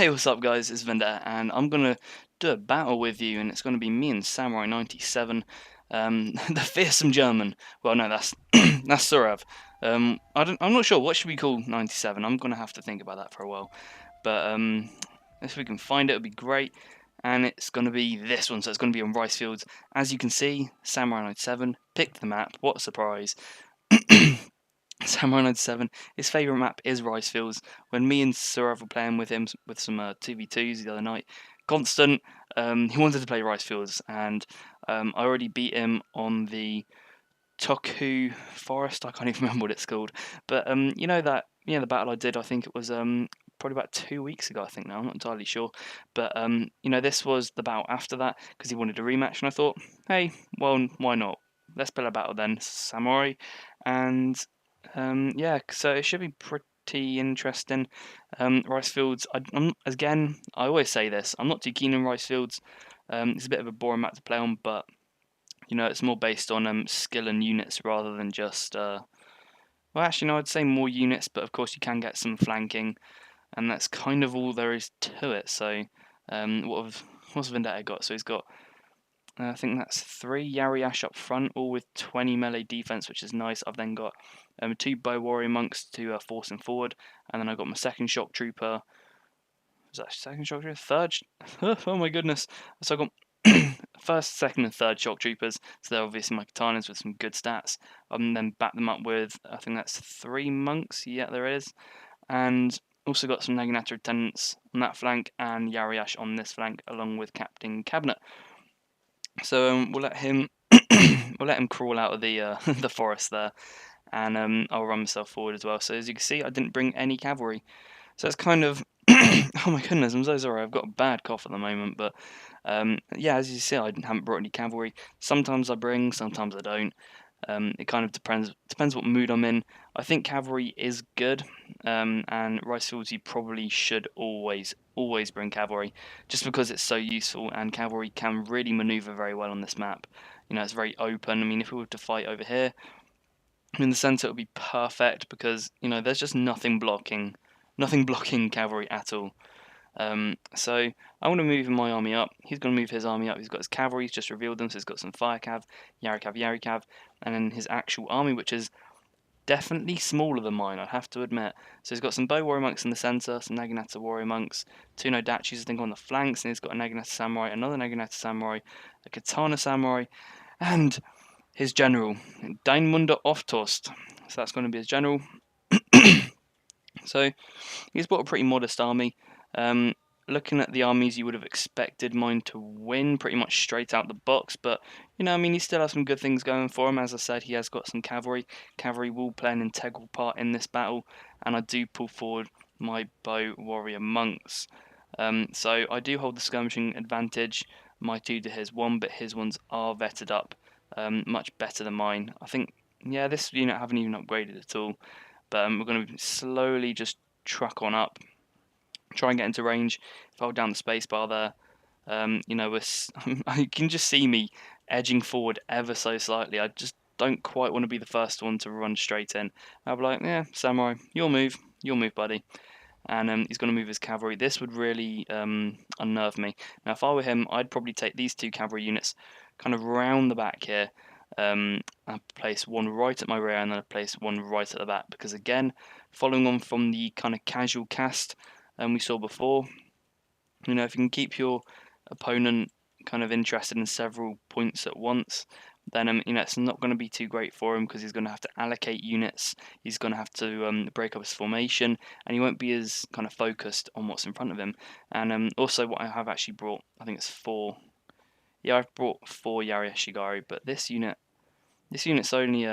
Hey, what's up, guys? It's Vendetta, and I'm gonna do a battle with you, and it's gonna be me and Samurai 97, the fearsome German. Well, no, that's that's Surav. I'm not sure what should we call 97. I'm gonna have to think about that for a while. But if we can find it, it'd be great. And it's gonna be this one, so it's gonna be on rice fields. As you can see, Samurai 97 picked the map. What a surprise! Samurai 97, his favourite map is Rice Fields. When me and Surav were playing with him with some 2v2s the other night, constant, he wanted to play Rice Fields, and I already beat him on the Toku Forest. I can't even remember what it's called. But you know that, the battle I did, I think it was probably about 2 weeks ago, I think now, I'm not entirely sure. But this was the battle after that, because he wanted a rematch, and I thought, hey, well, why not? Let's play a battle then, Samurai. And yeah, so it should be pretty interesting. Rice Fields, again, I always say this, I'm not too keen on Rice Fields. It's a bit of a boring map to play on, but it's more based on skill and units rather than just. Well, actually, no, I'd say more units, but of course you can get some flanking, and that's kind of all there is to it. So, what's Vendetta got? So he's got, I think that's 3 Yariash up front, all with 20 melee defense, which is nice. I've then got 2 Bow Warrior Monks to force him forward, and then I've got my second Shock Trooper. Is that second Shock Trooper? Third? Oh my goodness. So I've got first, second, and third Shock Troopers. So they're obviously my katanas with some good stats. Then back them up with, I think that's 3 monks. Yeah, there is. And also got some Naginata Lieutenants on that flank and Yariash on this flank, along with Captain Cabinet. So we'll let him crawl out of the the forest there, and I'll run myself forward as well. So as you can see, I didn't bring any cavalry. So it's kind of oh my goodness, I'm so sorry. I've got a bad cough at the moment, but yeah, as you see, I haven't brought any cavalry. Sometimes I bring, sometimes I don't. It kind of depends what mood I'm in. I think cavalry is good, and Rice Fields you probably should always bring cavalry, just because it's so useful, and cavalry can really maneuver very well on this map. It's very open. I mean, if we were to fight over here in the center, it would be perfect because there's just nothing blocking cavalry at all. So I want to move my army up. He's going to move his army up. He's got his cavalry. He's just revealed them. So he's got some fire cav, Yari cav, and then his actual army, which is definitely smaller than mine, I have to admit. So he's got some bow warrior monks in the center, some Naginata warrior monks, 2 Nodachis I think on the flanks, and he's got a Naginata samurai, another Naginata samurai, a katana samurai, and his general, Daimunda Oftost. So that's going to be his general. So he's brought a pretty modest army. Looking at the armies, you would have expected mine to win pretty much straight out the box, but I mean, he still has some good things going for him. As I said, he has got some cavalry. Cavalry will play an integral part in this battle, and I do pull forward my bow warrior monks. So I do hold the skirmishing advantage. My 2 to his 1, but his ones are vetted up much better than mine. I think, yeah, this unit I haven't even upgraded at all, but we're going to slowly just truck on up. Try and get into range. If I hold down the space bar there, you can just see me edging forward ever so slightly. I just don't quite want to be the first one to run straight in. I'll be like, yeah, samurai, you'll move, buddy. And he's going to move his cavalry. This would really unnerve me. Now, if I were him, I'd probably take these 2 cavalry units kind of round the back here. I'd place one right at my rear, and then I'd place one right at the back. Because again, following on from the kind of casual cast we saw before, if you can keep your opponent kind of interested in several points at once, then it's not going to be too great for him, because he's going to have to allocate units. He's going to have to break up his formation, and he won't be as kind of focused on what's in front of him. And also, what I have actually brought, I think it's 4. Yeah, I've brought 4 Yari Shigari, but this unit's only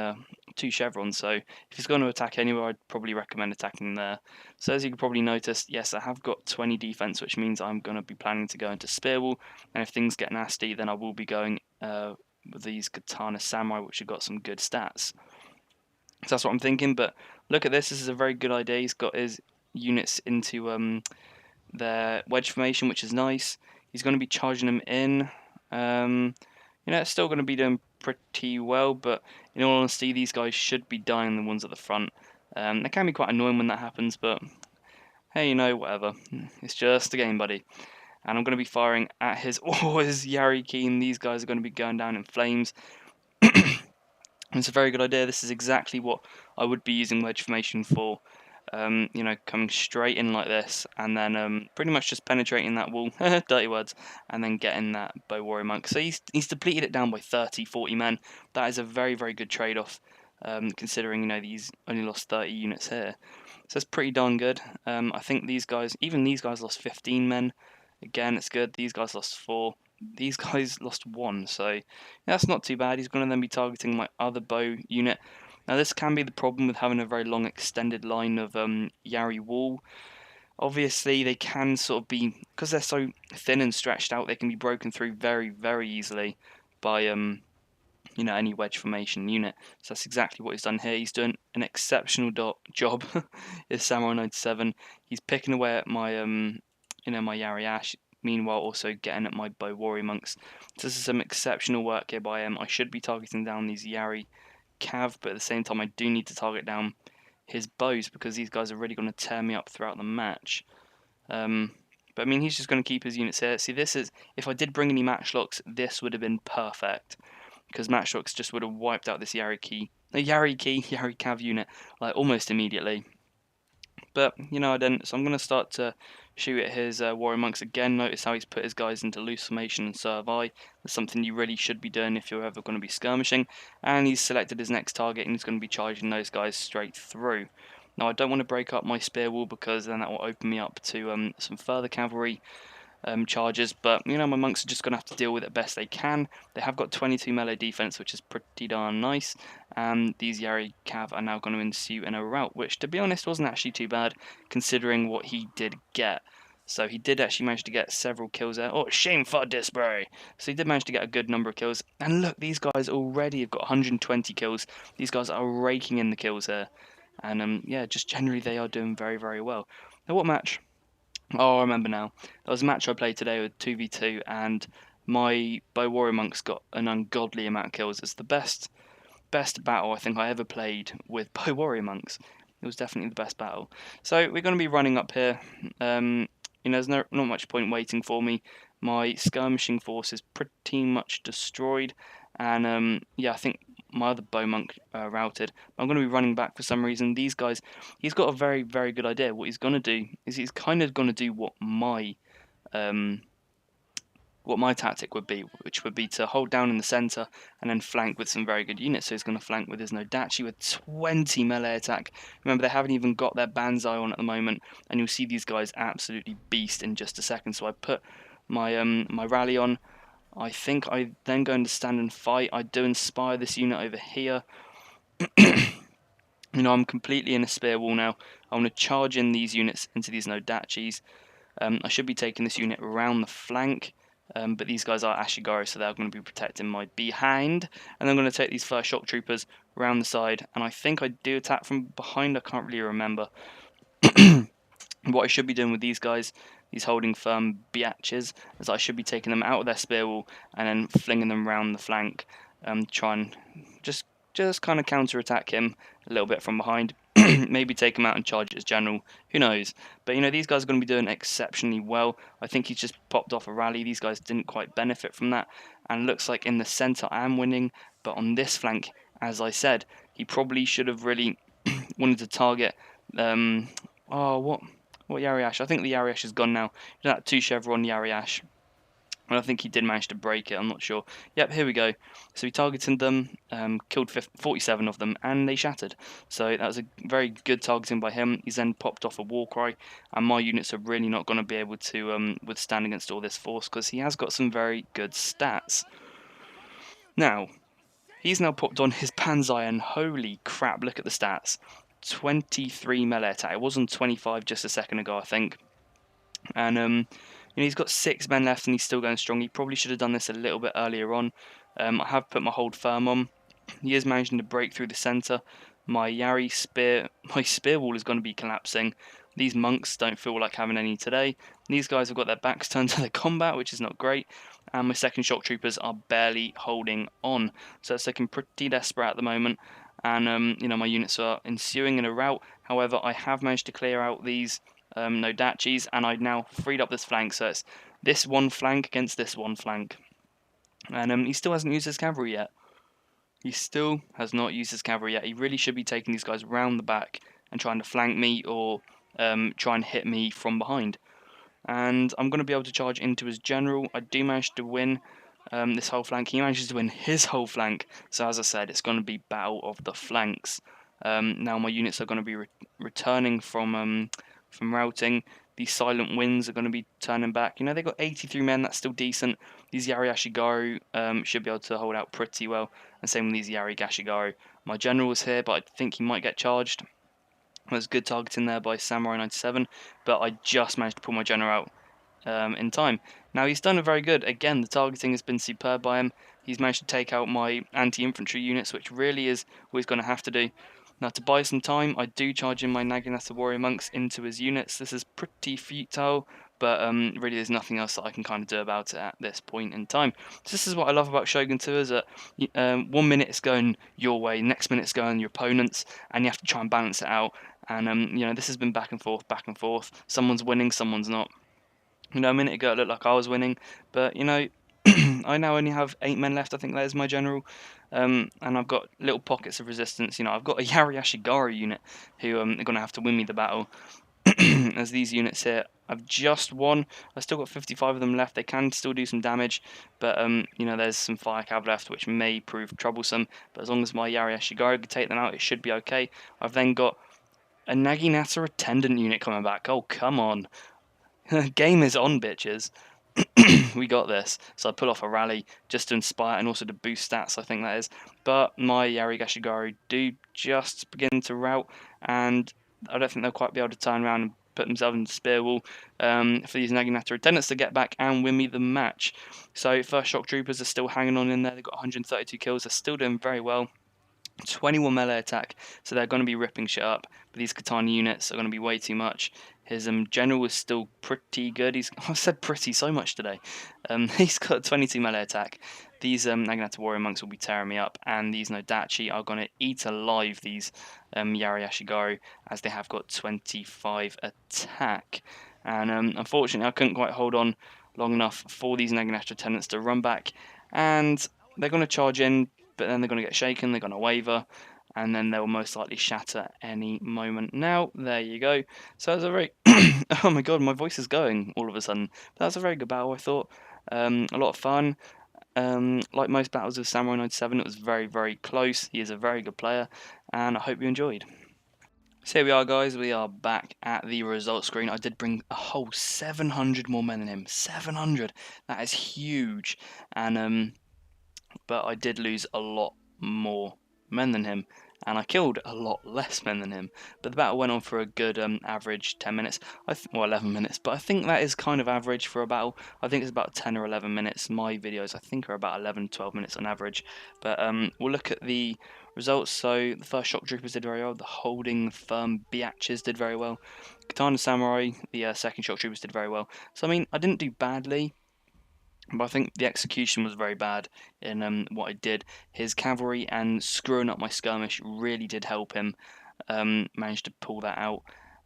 2 chevrons, so if he's going to attack anywhere, I'd probably recommend attacking there. So as you can probably notice, yes, I have got 20 defense, which means I'm going to be planning to go into spear wall, and if things get nasty, then I will be going with these katana samurai, which have got some good stats. So that's what I'm thinking, but look at this is a very good idea. He's got his units into their wedge formation, which is nice. He's going to be charging them in. It's still going to be doing pretty well, but in all honesty, these guys should be dying, the ones at the front. It can be quite annoying when that happens, but hey, whatever. It's just a game, buddy. And I'm going to be firing at his his Yari Keen. These guys are going to be going down in flames. It's a very good idea. This is exactly what I would be using wedge formation for. Coming straight in like this, and then pretty much just penetrating that wall, dirty words, and then getting that bow warrior monk. So he's depleted it down by 30, 40 men. That is a very, very good trade-off, considering these only lost 30 units here. So that's pretty darn good. I think even these guys lost 15 men. Again, it's good. These guys lost 4. These guys lost 1, so yeah, that's not too bad. He's going to then be targeting my other bow unit. Now, this can be the problem with having a very long extended line of Yari wall. Obviously, they can sort of be, because they're so thin and stretched out, they can be broken through very, very easily by any wedge formation unit. So that's exactly what he's done here. He's doing an exceptional job. Is Samurai 97. He's picking away at my my Yari Ash. Meanwhile, also getting at my bow warrior monks. So this is some exceptional work here by him. I should be targeting down these Yari Cav, but at the same time, I do need to target down his bows because these guys are really going to tear me up throughout the match. But I mean, he's just going to keep his units here. See, this is, if I did bring any matchlocks, this would have been perfect, because matchlocks just would have wiped out this Yari Cav unit like almost immediately. But I didn't, so I'm going to start to shoot at his warrior monks again. Notice how he's put his guys into loose formation and serve I. That's something you really should be doing if you're ever going to be skirmishing. And he's selected his next target, and he's going to be charging those guys straight through. Now, I don't want to break up my spear wall because then that will open me up to some further cavalry charges, but my monks are just going to have to deal with it best they can. They have got 22 melee defense, which is pretty darn nice, and these Yari Cav are now going to ensue in a rout, which to be honest wasn't actually too bad considering what he did get. So he did actually manage to get several kills there. Oh, shame for display! So he did manage to get a good number of kills, and look, these guys already have got 120 kills. These guys are raking in the kills here, and yeah, just generally they are doing very, very well. Now, what match? Oh, I remember now. There was a match I played today with 2v2, and my bow warrior monks got an ungodly amount of kills. It's the best battle I think I ever played with bow warrior monks. It was definitely the best battle. So we're going to be running up here. There's not much point waiting for me. My skirmishing force is pretty much destroyed, and yeah, I think my other bow monk routed. I'm going to be running back for some reason. These guys, he's got a very, very good idea. What he's going to do is he's kind of going to do um, what my tactic would be, which would be to hold down in the centre and then flank with some very good units. So he's going to flank with his No.7 with 20 melee attack. Remember, they haven't even got their Banzai on at the moment, and you'll see these guys absolutely beast in just a second. So I put my my rally on. I think I then go into stand and fight. I do inspire this unit over here. I'm completely in a spear wall now. I want to charge in these units into these No.7s. I should be taking this unit around the flank, but these guys are Ashigaru, so they're going to be protecting my behind. And I'm going to take these first shock troopers around the side, and I think I do attack from behind. I can't really remember. What I should be doing with these guys, these holding firm biatches, is I should be taking them out of their spear wall and then flinging them around the flank, try and just kind of counter-attack him a little bit from behind. Maybe take him out and charge as general. Who knows? But these guys are going to be doing exceptionally well. I think he's just popped off a rally. These guys didn't quite benefit from that. And looks like in the centre I am winning. But on this flank, as I said, he probably should have really wanted to target. What Yari Ash? I think the Yari Ash is gone now. That 2 chevron Yari Ash. And I think he did manage to break it, I'm not sure. Yep, here we go. So he targeted them, killed 47 of them, and they shattered. So that was a very good targeting by him. He's then popped off a war cry, and my units are really not going to be able to withstand against all this force, because he has got some very good stats. Now, he's now popped on his Banzai, and holy crap, look at the stats. 23 melee attack. It was on 25 just a second ago, I think. And he's got 6 men left and he's still going strong. He probably should have done this a little bit earlier on. I have put my hold firm on. He is managing to break through the centre. My spear wall is going to be collapsing. These monks don't feel like having any today. These guys have got their backs turned to the combat, which is not great. And my second shock troopers are barely holding on. So it's looking pretty desperate at the moment. And my units are ensuing in a rout. However, I have managed to clear out these no dachis, and I now freed up this flank, so it's this one flank against this one flank. And he still hasn't used his cavalry yet. He still has not used his cavalry yet. He really should be taking these guys round the back and trying to flank me or try and hit me from behind. And I'm going to be able to charge into his general. I do manage to win this whole flank. He manages to win his whole flank. So as I said, it's going to be battle of the flanks. Now my units are going to be returning from routing. These silent winds are going to be turning back. You know, they've got 83 men. That's still decent. These Yari Ashigaru should be able to hold out pretty well. And same with these Yari Gashigaru. My general is here, but I think he might get charged. There's good targeting there by Samurai 97, but I just managed to pull my general out in time. Now he's done it very good. Again, the targeting has been superb by him. He's managed to take out my anti-infantry units, which really is what he's going to have to do. Now to buy some time, I do charge in my Naginata warrior monks into his units. This is pretty futile, but really there's nothing else that I can kind of do about it at this point in time. So this is what I love about Shogun 2, is that 1 minute it's going your way, next minute it's going your opponent's, and you have to try and balance it out. And you know, this has been back and forth, back and forth. Someone's winning, someone's not. You know, a minute ago it looked like I was winning, but you know, I now only have 8 men left. I think that is my general, and I've got little pockets of resistance. You know, I've got a Yari Ashigaru unit who are going to have to win me the battle. As these units here, I've just won. I've still got 55 of them left. They can still do some damage, but you know, there's some fire cav left, which may prove troublesome. But as long as my Yari Ashigaru can take them out, it should be okay. I've then got a Naginata attendant unit coming back. Oh, come on. Game is on, bitches. We got this. So I pull off a rally just to inspire and also to boost stats, I think that is. But my Yari Gashigaru do just begin to rout, and I don't think they'll quite be able to turn around and put themselves into spear wall for these Naginata attendants to get back and win me the match. So first shock troopers are still hanging on in there. They've got 132 kills. They're still doing very well. 21 melee attack, so they're going to be ripping shit up. But these Katana units are going to be way too much. His general is still pretty good. I've said pretty so much today. He's got 22 melee attack. These Naginata warrior monks will be tearing me up, and these Nodachi are going to eat alive these Yari Ashigaru, as they have got 25 attack. And unfortunately, I couldn't quite hold on long enough for these Naginata attendants to run back, and they're going to charge in, but then they're going to get shaken, they're going to waver, and then they'll most likely shatter any moment. Now, there you go. So that's a very... oh my god, my voice is going all of a sudden. That's a very good battle, I thought. A lot of fun. Like most battles of Samurai 97, it was very, very close. He is a very good player, and I hope you enjoyed. So here we are, guys. We are back at the results screen. I did bring a whole 700 more men than him. 700! That is huge. And but I did lose a lot more men than him, and I killed a lot less men than him. But the battle went on for a good average 10 minutes, well 11 minutes, but I think that is kind of average for a battle. I think it's about 10 or 11 minutes. My videos I think are about 11-12 minutes on average. But we'll look at the results. So the first shock troopers did very well. The holding firm biatches did very well. Katana Samurai, the second shock troopers, did very well. So I mean, I didn't do badly, but I think the execution was very bad in what I did. His cavalry and screwing up my skirmish really did help him manage to pull that out.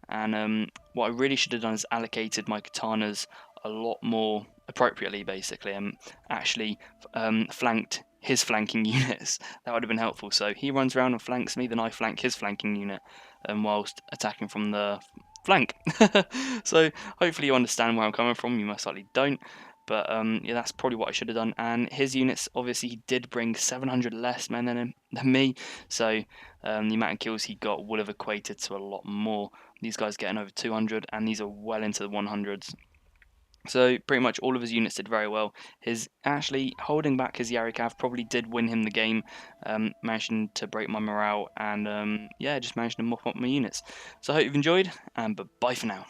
And what I really should have done is allocated my katanas a lot more appropriately, basically, and actually flanked his flanking units. That would have been helpful. So he runs around and flanks me, then I flank his flanking unit whilst attacking from the flank. So hopefully you understand where I'm coming from. You most likely don't. But yeah, that's probably what I should have done. And his units, obviously, he did bring 700 less men than me. So the amount of kills he got would have equated to a lot more. These guys getting over 200, and these are well into the 100s. So pretty much all of his units did very well. His actually holding back his Yarikav probably did win him the game, managing to break my morale, and yeah, just managed to mop up my units. So I hope you've enjoyed, but bye for now.